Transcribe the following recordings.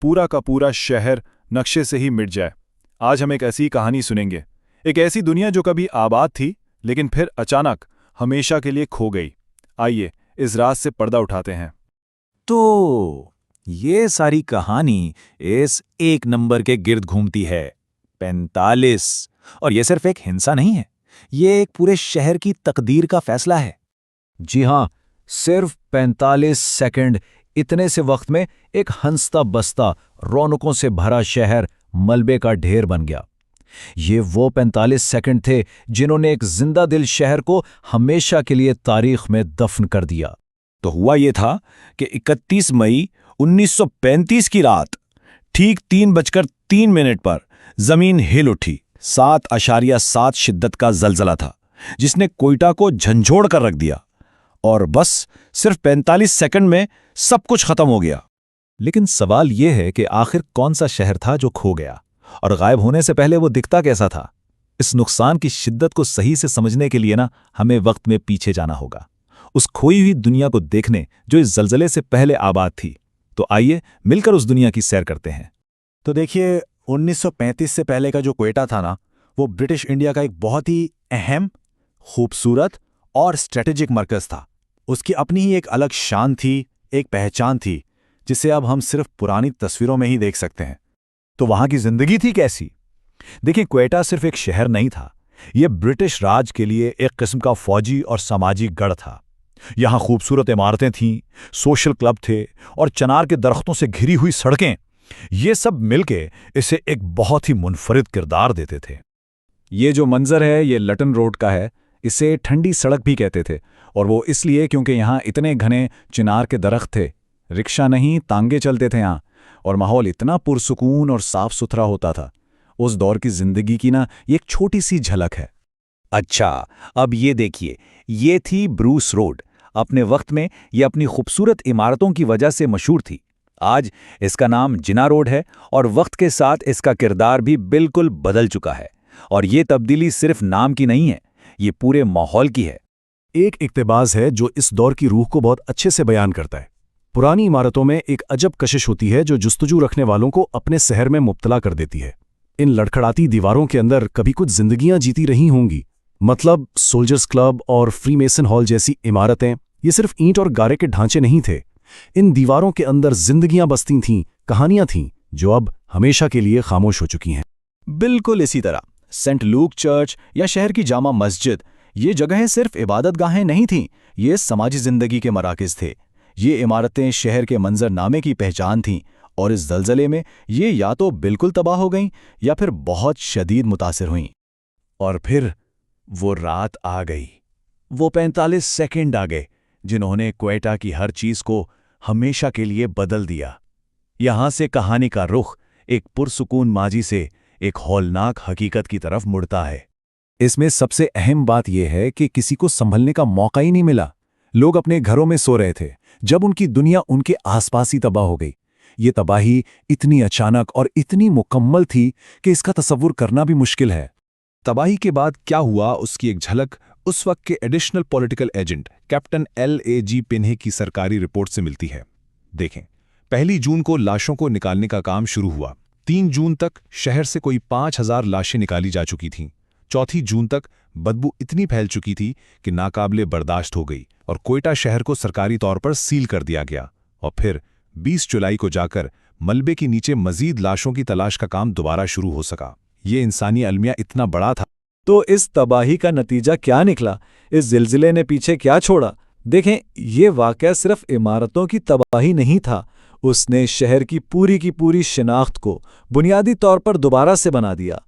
पूरा का पूरा शहर नक्शे से ही मिट जाए। आज हम एक ऐसी कहानी सुनेंगे, एक ऐसी दुनिया जो कभी आबाद थी लेकिन फिर अचानक हमेशा के लिए खो गई। आइए इस राज से पर्दा उठाते हैं। तो ये सारी कहानी इस एक नंबर के गिर्द घूमती है, 45। और ये सिर्फ एक हिंसा नहीं है, ये एक पूरे शहर की तकदीर का फैसला है। जी हां, सिर्फ 45 सेकंड, इतने से वक्त में एक हंसता बसता रौनकों से भरा शहर मलबे का ढेर बन गया। ये वो 45 सेकंड थे जिन्होंने एक जिंदा दिल शहर को हमेशा के लिए तारीख में दफन कर दिया। तो हुआ ये था कि 31 मई 1935 की रात ठीक 3:03 पर जमीन हिल उठी। 7.7 शिद्दत का जलजला था जिसने कोयटा को झंझोड़ कर रख दिया, और बस सिर्फ 45 सेकंड में सब कुछ खत्म हो गया। लेकिन सवाल यह है कि आखिर कौन सा शहर था जो खो गया, और गायब होने से पहले वो दिखता कैसा था? इस नुकसान की शिद्दत को सही से समझने के लिए हमें वक्त में पीछे जाना होगा, उस खोई हुई दुनिया को देखने जो इस जलजले से पहले आबाद थी। तो आइए मिलकर उस दुनिया की सैर करते हैं। तो देखिए, 1935 से पहले का जो क्वेटा था वो ब्रिटिश इंडिया का एक बहुत ही अहम, खूबसूरत और स्ट्रेटेजिक मरकज था। उसकी अपनी ही एक अलग शान थी, एक पहचान थी, जिसे अब हम सिर्फ पुरानी तस्वीरों में ही देख सकते हैं। तो वहां की जिंदगी थी कैसी? देखिए, क्वेटा सिर्फ एक शहर नहीं था, यह ब्रिटिश राज के लिए एक किस्म का फौजी और सामाजिक गढ़ था। यहां खूबसूरत इमारतें थीं, सोशल क्लब थे और चिनार के दरख्तों से घिरी हुई सड़कें, ये सब मिलके इसे एक बहुत ही मुनफरिद किरदार देते थे। ये जो मंजर है ये लटन रोड का है। इसे ठंडी सड़क भी कहते थे, और वो इसलिए क्योंकि यहाँ इतने घने चिनार के दरख्त थे, रिक्शा नहीं तांगे चलते थे यहाँ, और माहौल इतना पुरसुकून और साफ सुथरा होता था। उस दौर की जिंदगी की ये एक छोटी सी झलक है। अच्छा, अब ये देखिए, ये थी ब्रूस रोड। अपने वक्त में ये अपनी खूबसूरत इमारतों की वजह से मशहूर थी। आज इसका नाम जिना रोड है, और वक्त के साथ इसका किरदार भी बिल्कुल बदल चुका है। और ये तब्दीली सिर्फ नाम की नहीं है, ये पूरे माहौल की है। एक इक्तिबास है जो इस दौर की रूह को बहुत अच्छे से बयान करता है। पुरानी इमारतों में एक अजब कशिश होती है जो जुस्तजू रखने वालों को अपने शहर में मुब्तला कर देती है। इन लड़खड़ाती दीवारों के अंदर कभी कुछ जिंदगियां जीती रही होंगी। मतलब सोल्जर्स क्लब और फ्रीमेसन हॉल जैसी इमारतें, ये सिर्फ ईंट और गारे के ढांचे नहीं थे। इन दीवारों के अंदर जिंदगियां बसती थीं, कहानियां थीं जो अब हमेशा के लिए खामोश हो चुकी हैं। बिल्कुल इसी तरह सेंट लूक चर्च या शहर की जामा मस्जिद, ये जगहें सिर्फ इबादतगाहें नहीं थीं, ये समाजी जिंदगी के मराकज़ थे। ये इमारतें शहर के मंजरनामे की पहचान थीं, और इस जलजले में ये या तो बिल्कुल तबाह हो गईं या फिर बहुत शदीद मुतासिर हुईं। और फिर वो रात आ गई, वो 45 सेकंड आ गए जिन्होंने क्वेटा की हर चीज को हमेशा के लिए बदल दिया। यहां से कहानी का रुख एक पुरसुकून माजी से एक हौलनाक हकीकत की तरफ मुड़ता है। इसमें सबसे अहम बात यह है कि किसी को संभलने का मौका ही नहीं मिला। लोग अपने घरों में सो रहे थे जब उनकी दुनिया उनके आसपास ही तबाह हो गई। ये तबाही इतनी अचानक और इतनी मुकम्मल थी कि इसका तसव्वुर करना भी मुश्किल है। तबाही के बाद क्या हुआ उसकी एक झलक उस वक्त के additional political agent captain LAG पिन्हे की सरकारी रिपोर्ट से मिलती है। देखें, 1 जून को लाशों को निकालने का काम शुरू हुआ। 3 जून तक शहर से कोई 5000 लाशें निकाली जा चुकी थीं। 4 जून तक बदबू इतनी फैल चुकी थी कि नाकाबिले बर्दाश्त हो गई, और क्वेटा शहर को सरकारी तौर पर सील कर दिया गया। और फिर 20 जुलाई को जाकर मलबे के नीचे मजीद लाशों की तलाश का काम दोबारा शुरू हो सका। ये इंसानी अलमिया इतना बड़ा था। तो इस तबाही का नतीजा क्या निकला? इस जिलजिले ने पीछे क्या छोड़ा? देखें, ये वाकया सिर्फ इमारतों की तबाही नहीं था, उसने शहर की पूरी शिनाख्त को बुनियादी तौर पर दोबारा से बना दिया।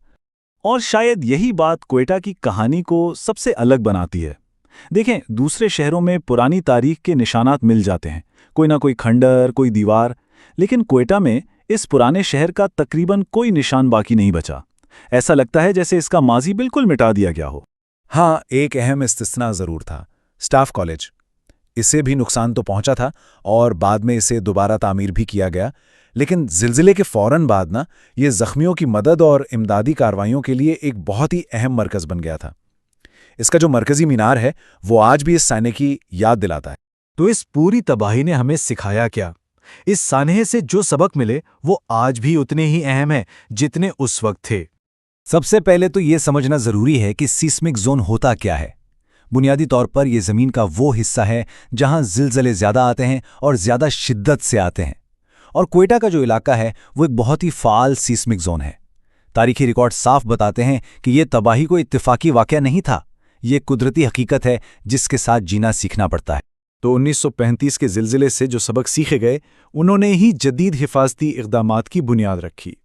और शायद यही बात क्वेटा की कहानी को सबसे अलग बनाती है। देखें, दूसरे शहरों में पुरानी तारीख के निशानात मिल जाते हैं, कोई ना कोई खंडर, कोई दीवार, लेकिन क्वेटा में इस पुराने शहर का तकरीबन कोई निशान बाकी नहीं बचा। ऐसा लगता है जैसे इसका माजी बिल्कुल मिटा दिया गया हो। हाँ, एक अहम इस्तिस्ना जरूर था, स्टाफ कॉलेज। इसे भी नुकसान तो पहुंचा था और बाद में इसे दोबारा तामीर भी किया गया, लेकिन जिलजिले के फौरन बाद ये जख्मियों की मदद और इमदादी कार्रवाइयों के लिए एक बहुत ही अहम मरकज बन गया था। इसका जो मरकजी मीनार है वो आज भी इस सायने की याद दिलाता है। तो इस पूरी तबाही ने हमें सिखाया क्या? इस सानहे से जो सबक मिले वो आज भी उतने ही अहम हैं जितने उस वक्त थे। सबसे पहले तो ये समझना जरूरी है कि सीस्मिक जोन होता क्या है। बुनियादी तौर पर यह जमीन का वो हिस्सा है जहां जिलजले ज्यादा आते हैं और ज्यादा शिद्दत से आते हैं। और क्वेटा का जो इलाका है वो एक बहुत ही फाल सीस्मिक जोन है। तारीखी रिकॉर्ड साफ बताते हैं कि यह तबाही कोई इत्तेफाकी वाकया नहीं था, ये कुदरती हकीकत है जिसके साथ जीना सीखना पड़ता है। तो 1935 के जिलजिले से जो सबक सीखे गए उन्होंने ही जदीद हिफाजती इक़दामात की बुनियाद रखी।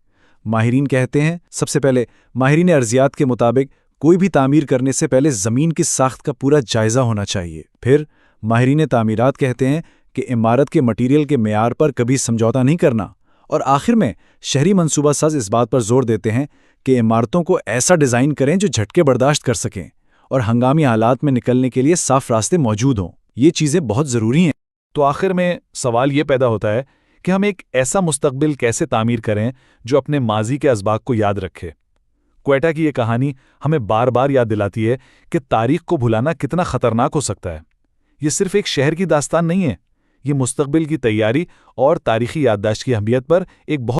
माहिरीन कहते हैं, सबसे पहले माहिरीन अर्जियात के मुताबिक कोई भी तामीर करने से पहले ज़मीन की साख्त का पूरा जायज़ा होना चाहिए। फिर माहिरीन तामीरात कहते हैं कि इमारत के मटीरियल के मेयार पर कभी समझौता नहीं करना। और आखिर में शहरी मंसूबा साज इस बात पर जोर देते हैं कि इमारतों को ऐसा डिज़ाइन करें जो झटके बर्दाश्त कर सकें और हंगामी हालात में निकलने के लिए साफ रास्ते मौजूद हों। ये चीज़ें बहुत ज़रूरी हैं। तो आखिर में सवाल ये पैदा होता है कि हम एक ऐसा मुस्तकबिल कैसे तामीर करें जो अपने माजी के असबाक को याद रखे। क्वेटा की ये कहानी हमें बार बार याद दिलाती है कि तारीख को भुलाना कितना खतरनाक हो सकता है। ये सिर्फ एक शहर की दास्तान नहीं है, ये मुस्तकबिल की तैयारी और तारीखी याददाश्त की अहमियत पर एक बहुत